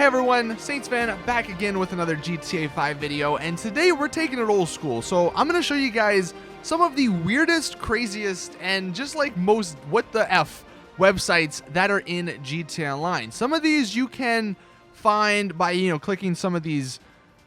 Hey everyone, Saintsfan back again with another GTA 5 video, and today we're taking it old school. So I'm going to show you guys some of the weirdest, craziest, and just like most what the F websites that are in GTA Online. Some of these you can find by, clicking some of these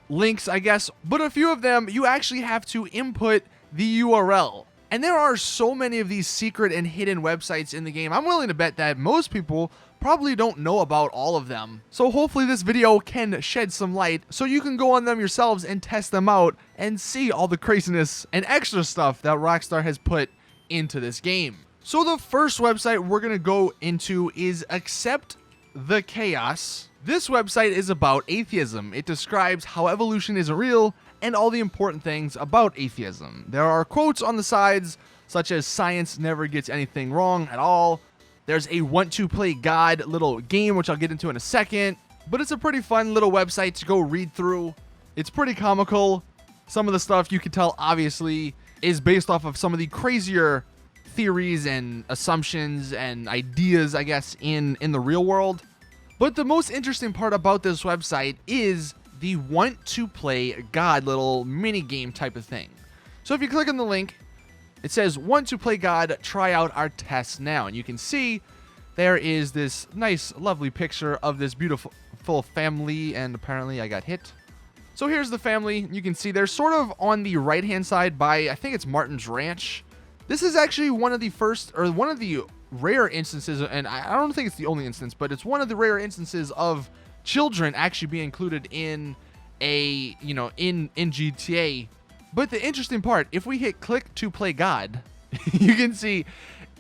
links, I guess, but a few of them you actually have to input the URL. And there are so many of these secret and hidden websites in the game. I'm willing to bet that most people probably don't know about all of them. So hopefully this video can shed some light so you can go on them yourselves and test them out and see all the craziness and extra stuff that Rockstar has put into this game. So the first website we're going to go into is e.lga.to. This website is about atheism. It describes how evolution isn't real and all the important things about atheism. There are quotes on the sides such as science never gets anything wrong at all. There's a want to play God little game, which I'll get into in a second, but it's a pretty fun little website to go read through. It's pretty comical. Some of the stuff you can tell obviously is based off of some of the crazier theories and assumptions and ideas, I guess, in the real world. But the most interesting part about this website is the want to play God little mini game type of thing. So if you click on the link, it says want to play God, try out our test now. And you can see there is this nice, lovely picture of this beautiful family, and apparently I got hit. So here's the family. You can see they're sort of on the right-hand side by, I think it's Martin's Ranch. This is actually one of the rare instances, and I don't think it's the only instance, but it's one of the rare instances of children actually being included in in GTA. But the interesting part, if we hit click to play God, you can see,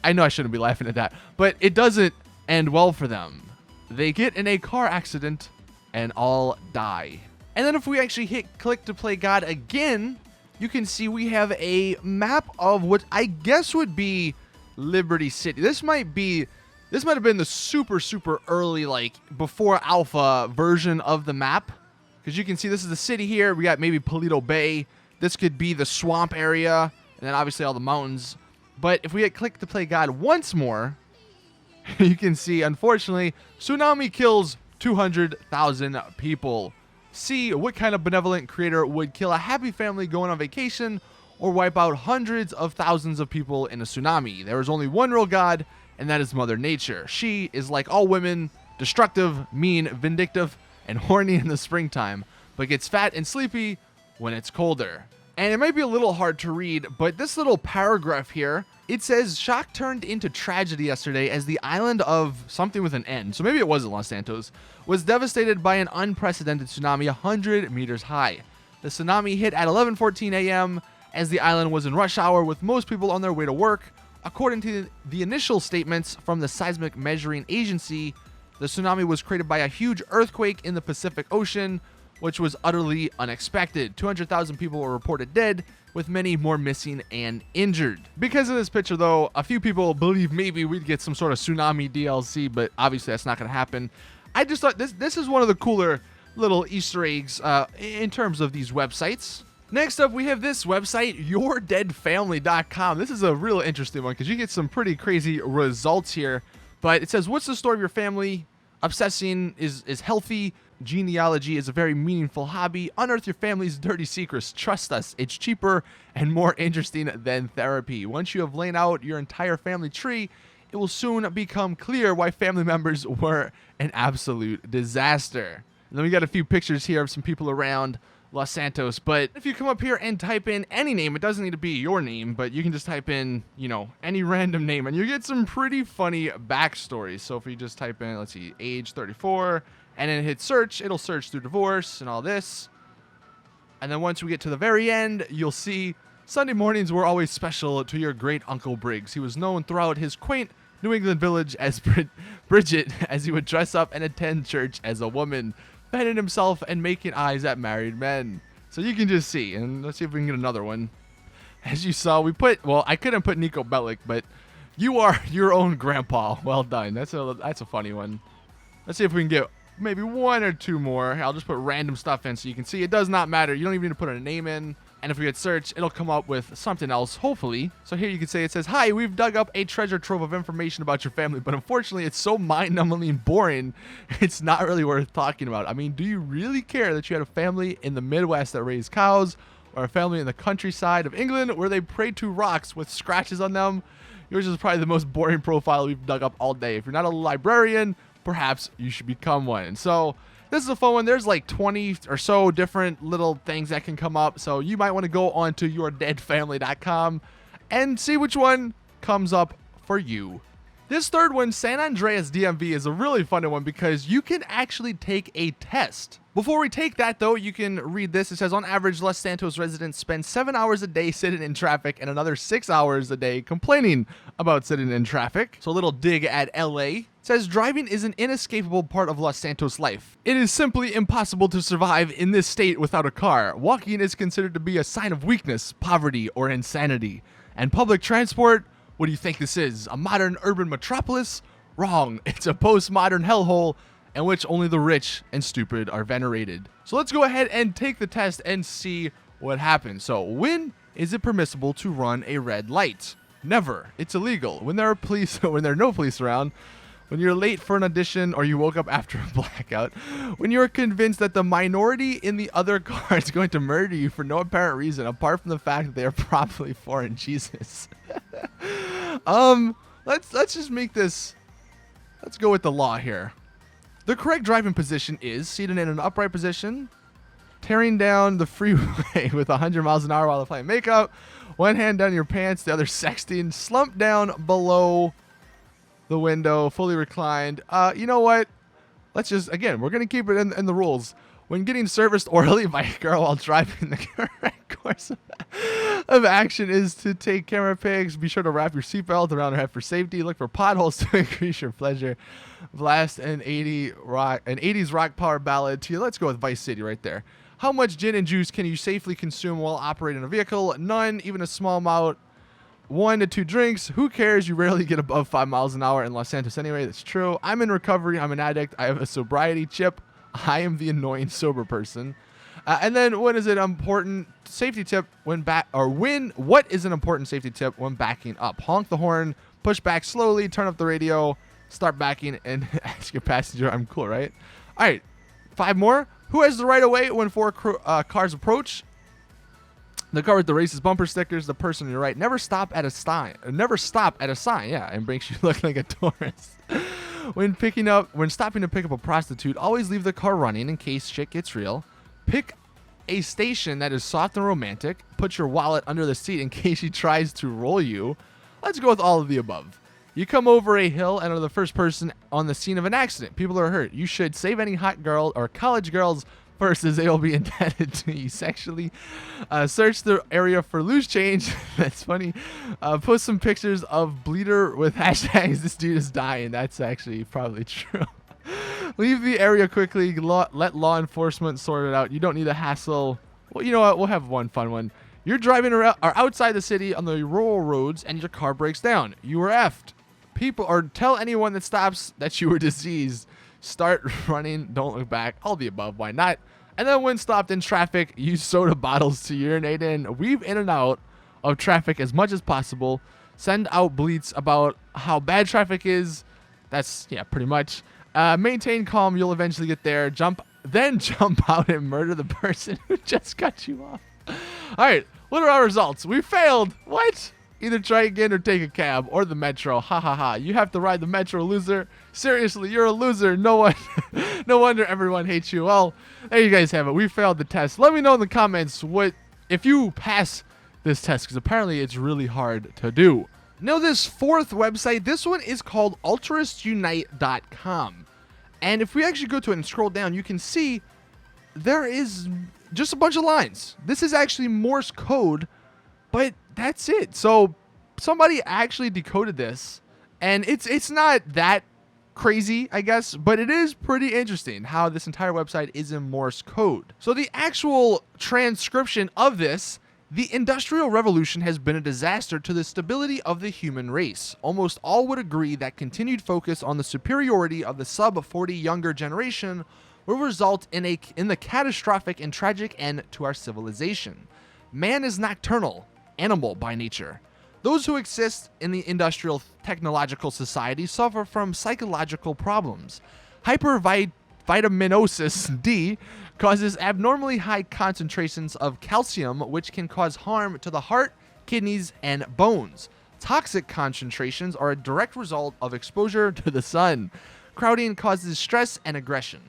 I know I shouldn't be laughing at that, but it doesn't end well for them. They get in a car accident and all die. And then if we actually hit click to play God again, you can see we have a map of what I guess would be Liberty City. This might have been the super early, like before alpha version of the map, because you can see this is the city here. We got maybe Paleto Bay. This could be the swamp area, and then obviously all the mountains. But if we hit click to play God once more, you can see, unfortunately, tsunami kills 200,000 people. See what kind of benevolent creator would kill a happy family going on vacation or wipe out hundreds of thousands of people in a tsunami. There is only one real God, and that is Mother Nature. She is like all women, destructive, mean, vindictive, and horny in the springtime, but gets fat and sleepy when it's colder. And it might be a little hard to read, but this little paragraph here, it says, shock turned into tragedy yesterday as the island of something with an N, so maybe it wasn't Los Santos, was devastated by an unprecedented tsunami 100 meters high. The tsunami hit at 11:14 a.m. as the island was in rush hour with most people on their way to work. According to the initial statements from the Seismic Measuring Agency, the tsunami was created by a huge earthquake in the Pacific Ocean, which was utterly unexpected. 200,000 people were reported dead, with many more missing and injured. Because of this picture, though, a few people believe maybe we'd get some sort of tsunami DLC, but obviously that's not going to happen. I just thought this is one of the cooler little Easter eggs in terms of these websites. Next up, we have this website, yourdeadfamily.com. This is a real interesting one because you get some pretty crazy results here. But it says, what's the story of your family? Obsessing is healthy. Genealogy is a very meaningful hobby. Unearth your family's dirty secrets. Trust us, it's cheaper and more interesting than therapy. Once you have laid out your entire family tree, it will soon become clear why family members were an absolute disaster. And then we got a few pictures here of some people around Los Santos, but if you come up here and type in any name, it doesn't need to be your name, but you can just type in, any random name, and you get some pretty funny backstories. So if you just type in, let's see, age 34, and then hit search, it'll search through divorce and all this. And then once we get to the very end, you'll see Sunday mornings were always special to your great Uncle Briggs. He was known throughout his quaint New England village as Bridget, as he would dress up and attend church as a woman, fanning himself and making eyes at married men. So you can just see, and let's see if we can get another one. As you saw, I couldn't put Nico Bellic, but you are your own grandpa. Well done. That's a funny one. Let's see if we can get maybe one or two more. I'll just put random stuff in so you can see. It does not matter. You don't even need to put a name in. And if we hit search, it'll come up with something else, hopefully. So here you can say, it says, "Hi, we've dug up a treasure trove of information about your family, but unfortunately it's so mind-numbingly boring, it's not really worth talking about. I mean, do you really care that you had a family in the Midwest that raised cows, or a family in the countryside of England where they prayed to rocks with scratches on them? Yours is probably the most boring profile we've dug up all day. If you're not a librarian, perhaps you should become one." And so this is a fun one. There's like 20 or so different little things that can come up. So you might want to go on to yourdeadfamily.com and see which one comes up for you. This third one, San Andreas DMV, is a really fun one because you can actually take a test. Before we take that, though, you can read this. It says, on average, Los Santos residents spend 7 hours a day sitting in traffic and another 6 hours a day complaining about sitting in traffic. So a little dig at LA. It says, driving is an inescapable part of Los Santos life. It is simply impossible to survive in this state without a car. Walking is considered to be a sign of weakness, poverty, or insanity. And public transport? What do you think this is? A modern urban metropolis? Wrong. It's a postmodern hellhole in which only the rich and stupid are venerated. So let's go ahead and take the test and see what happens. So when is it permissible to run a red light? Never. It's illegal. When there are no police around, when you're late for an audition or you woke up after a blackout, when you're convinced that the minority in the other car is going to murder you for no apparent reason apart from the fact that they are probably foreign. Jesus. Let's just make this, let's go with the law here. The correct driving position is seated in an upright position, tearing down the freeway with 100 miles an hour while applying makeup, one hand down your pants, the other sexting, slumped down below the window, fully reclined. You know what? Let's just, again, we're going to keep it in the rules. When getting serviced orally by a girl while driving, the correct course of action is to take camera pics. Be sure to wrap your seatbelt around her head for safety. Look for potholes to increase your pleasure. Blast an 80s rock power ballad to you. Let's go with Vice City right there. How much gin and juice can you safely consume while operating a vehicle? None, even a small amount. 1 to 2 drinks. Who cares? You rarely get above 5 miles an hour in Los Santos anyway. That's true. I'm in recovery. I'm an addict. I have a sobriety chip. I am the annoying sober person. And then what is an important safety tip what is an important safety tip when backing up? Honk the horn, push back slowly, turn up the radio, start backing, and ask your passenger, I'm cool, right? All right, 5 more. Who has the right of way when 4 cars approach? The car with the racist bumper stickers, the person on your right. Never stop at a sign. Yeah, and makes you look like a tourist. When stopping to pick up a prostitute, always leave the car running in case shit gets real. Pick a station that is soft and romantic. Put your wallet under the seat in case she tries to roll you. Let's go with all of the above. You come over a hill and are the first person on the scene of an accident. People are hurt. You should save any hot girl or college girls first, as they will be indebted to you sexually. Search the area for loose change. That's funny. Post some pictures of bleeder with hashtags this dude is dying. That's actually probably true. Leave the area quickly. Let law enforcement sort it out. You don't need a hassle. Well, you know what? We'll have one fun one. You're driving around or outside the city on the rural roads and your car breaks down. You were effed. Tell anyone that stops that you were diseased. Start running. Don't look back. All the above. Why not? And then when stopped in traffic, use soda bottles to urinate in. Weave in and out of traffic as much as possible. Send out bleats about how bad traffic is. That's, yeah, pretty much. Maintain calm. You'll eventually get there. Jump out and murder the person who just cut you off. All right. What are our results? We failed. What? Either try again or take a cab or the metro. Ha ha ha. You have to ride the metro, loser. Seriously, you're a loser. No wonder everyone hates you. Well, there you guys have it. We failed the test. Let me know in the comments if you pass this test, because apparently it's really hard to do. Now, this 4th website, this one is called altruistunite.com. And if we actually go to it and scroll down, you can see there is just a bunch of lines. This is actually Morse code, but that's it. So somebody actually decoded this, and it's not that crazy, I guess, but it is pretty interesting how this entire website is in Morse code. So the actual transcription of this: the Industrial Revolution has been a disaster to the stability of the human race. Almost all would agree that continued focus on the superiority of the sub-40 younger generation will result in the catastrophic and tragic end to our civilization. Man is nocturnal, animal by nature. Those who exist in the industrial technological society suffer from psychological problems. Hypervitaminosis D causes abnormally high concentrations of calcium, which can cause harm to the heart, kidneys, and bones. Toxic concentrations are a direct result of exposure to the sun. Crowding causes stress and aggression.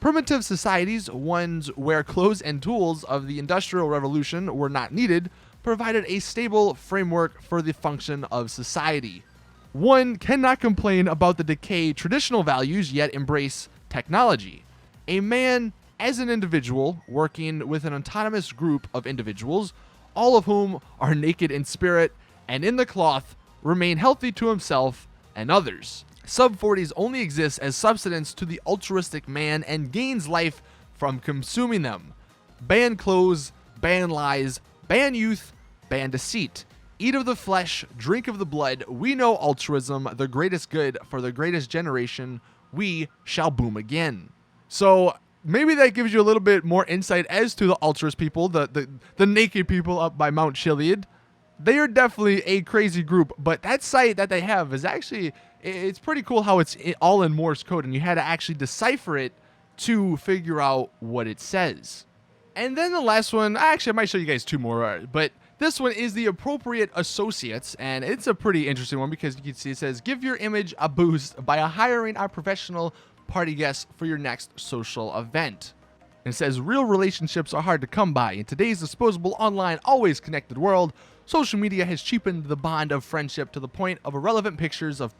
Primitive societies, ones where clothes and tools of the Industrial Revolution were not needed, provided a stable framework for the function of society. One cannot complain about the decay traditional values, yet embrace technology. A man, as an individual, working with an autonomous group of individuals, all of whom are naked in spirit and in the cloth, remain healthy to himself and others. Sub-40s only exist as subsistence to the altruistic man and gains life from consuming them. Ban clothes, ban lies, ban youth, ban deceit. Eat of the flesh, drink of the blood. We know altruism, the greatest good for the greatest generation. We shall boom again. So maybe that gives you a little bit more insight as to the altruist people, the naked people up by Mount Chiliad. They are definitely a crazy group, but that site that they have is actually, it's pretty cool how it's all in Morse code, and you had to actually decipher it to figure out what it says. And then the last one, actually I might show you guys two more, but this one is the appropriate associates, and it's a pretty interesting one because you can see it says, give your image a boost by hiring a professional party guest for your next social event. And it says, real relationships are hard to come by. In today's disposable, online, always connected world, social media has cheapened the bond of friendship to the point of irrelevant pictures of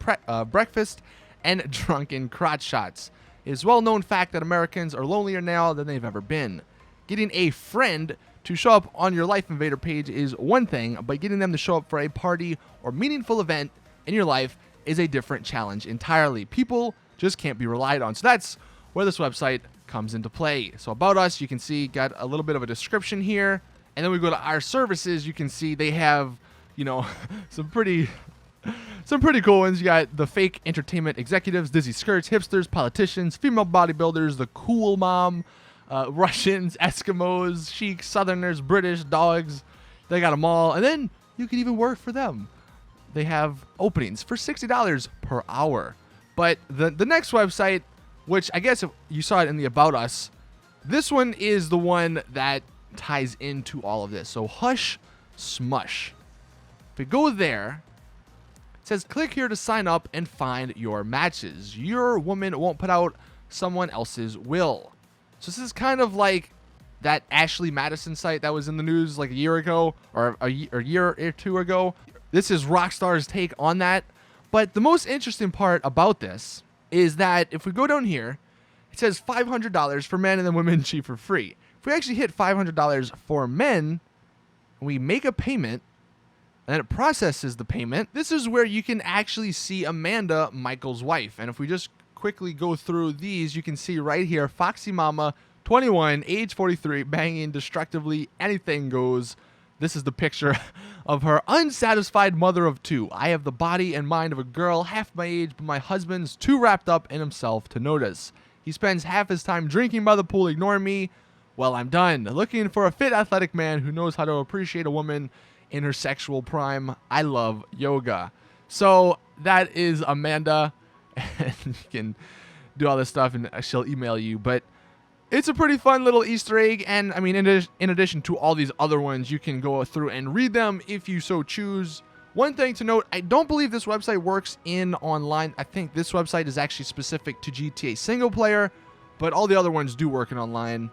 breakfast and drunken crotch shots. It is a well-known fact that Americans are lonelier now than they've ever been. Getting a friend to show up on your Life Invader page is one thing, but getting them to show up for a party or meaningful event in your life is a different challenge entirely. People just can't be relied on. So that's where this website comes into play. So about us, you can see got a little bit of a description here. And then we go to our services, you can see they have, you know, some pretty cool ones. You got the fake entertainment executives, dizzy skirts, hipsters, politicians, female bodybuilders, the cool mom, Russians, Eskimos, chic, Southerners, British, dogs. They got them all. And then you can even work for them. They have openings for $60 per hour. But the next website, which I guess if you saw it in the About Us, this one is the one that ties into all of this. So Hush Smush. If we go there, it says click here to sign up and find your matches. Your woman won't put out someone else's will. So this is kind of like that Ashley Madison site that was in the news like a year ago or a year or two ago. This is Rockstar's take on that. But the most interesting part about this is that if we go down here, it says $500 for men and then women cheap for free. If we actually hit $500 for men, and we make a payment, and then it processes the payment, this is where you can actually see Amanda, Michael's wife. And if we just quickly go through these, you can see right here, Foxy Mama, 21, age 43, banging destructively, anything goes. This is the picture of her unsatisfied mother of two. I have the body and mind of a girl half my age, but my husband's too wrapped up in himself to notice. He spends half his time drinking by the pool, ignoring me. Well, I'm done. Looking for a fit, athletic man who knows how to appreciate a woman in her sexual prime. I love yoga. So that is Amanda. And you can do all this stuff and she'll email you. But it's a pretty fun little Easter egg. And I mean, in addition to all these other ones, you can go through and read them if you so choose. One thing to note, I don't believe this website works in online. I think this website is actually specific to GTA single player, but all the other ones do work in online.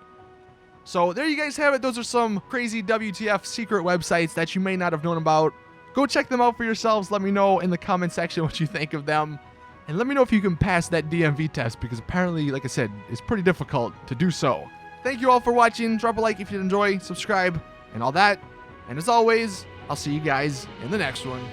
So there you guys have it. Those are some crazy WTF secret websites that you may not have known about. Go check them out for yourselves. Let me know in the comment section what you think of them. And let me know if you can pass that DMV test, because apparently, like I said, it's pretty difficult to do so. Thank you all for watching. Drop a like if you enjoy, subscribe, and all that. And as always, I'll see you guys in the next one.